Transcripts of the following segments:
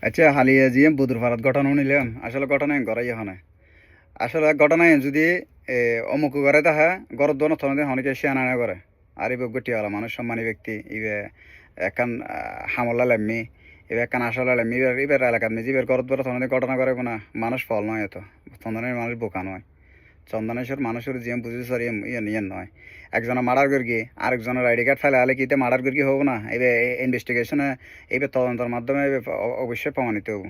আচ্ছা হালিয়া জিয়ে বুধুর ফারাত ঘটনা শুনিলাম আসলে ঘটনা গড়াই এখানে আসলে ঘটনা যদি অমুক করে তাহা গরত দোনো থনে অনেকে শিয়ানা করে আর ইবে গটিয়ালা মানুষ সম্মানী ব্যক্তি ইবে একান হামলা লাম্মি ইবে একান আসলা লাম্মি ইবার ইবার এলাকাত মেজি ইবার গরত বড় থনে ঘটনা করে না মানুষ ফল নয় এত চন্দনের মানুষ বোকা নয় চন্দনেশ্বর মানুষের জিএম বুঝি সর ইয়ে নিয়ে নয় একজনের মার্ডার করি আরেকজনের আইডি কার্ড ফেলে আলে কিতে মার্ডার করি হোক না এবে ইনভেস্টিগেশনে এবে তদন্তের মাধ্যমে অবশ্যই প্রমাণিত হবো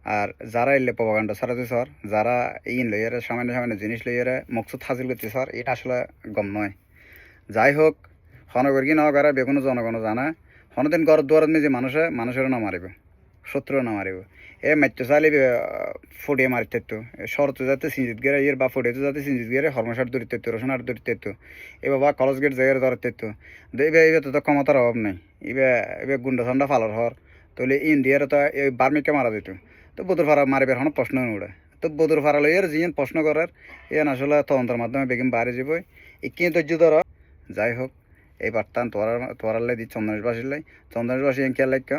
আর যারা এলে প্রপাগান্ডা ছড়াতে স্যার যারা ইন লইয়ারে সামান্য সামান্য জিনিস লইয়ারে মকসুদ হাসিল করতে স্যার এটা আসলে গম নয় যাই হোক হনগর্গী না করে বেগুনো জনগণ জানা হনদিন ঘর দুয়ার যে মানুষেরও না মারিব শত্রুও না মারিব এ মাত্য চাইলে ফুটিয়ে মারিতে তো শরত যাতে সিঞ্জিত গেলে ইয়ের বা ফুটিয়ে যাতে সিঞ্জিত গেলে হরমশার দূরিতে তো রসুন আর দূরিতে তো এবার বা কলেজ গেট জায়গায় ধরতে তো এবার এবার তো ক্ষমতার অভাব নাই এবার এবার গুন্ডা ঠান্ডা ফালার হর তাহলে ইন্ডিয়ার তো এই বার্মিকে মারা যেত তো বদুর ফাড়া মারিবার হন প্রশ্ন উড়ে তো বদুর ফাড়া লইয়ার যিন প্রশ্ন করার ইয়ান আসলে তদন্তের মাধ্যমে বেগম বাড়ি যাবই ইকিন ধৈর্য ধর যাই হোক এই বার্তান তোরালে দি চন্দনেশবাসী এনকে লাইকা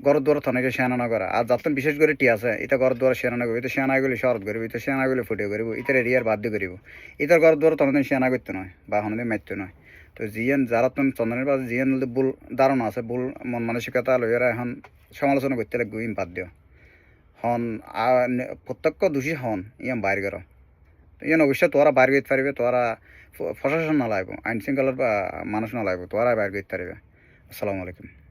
গড় দুয়ার থনেকে শিয়ানা করা আর যাতে বিশেষ করে টি আছে এটা গড় দুয়ার শিয়ানা করবো এটা শিয়ানাগুলি শরৎ করিব এটা শিয়ানাগুলি ফুটিয়ে করিব ইতার এরিয়ার বাধ্য করিব ইতার গড় দুয়ার তনদিন শিয়ানা করতে নয় বা হনদিন মারতে নয় তো জিয়ান যারা তুমি চন্দনের পাশে জিয়ান ভুল ধারণা আছে ভুল মন মানসিকতা লইয়ারা এখন সমালোচনা করতে লাগবে ইম বাদ দিও হন প্রত্যক্ষ দোষী হন ইয়াম বাইর করো ইয়ান অবশ্যই তোরা বাইর করতে পারবে তোরা প্রশাসন না লাগবো আইন শৃঙ্খলার মানুষ না লাগবো তোরা বাইর করতে পারবে আসসালামু আলাইকুম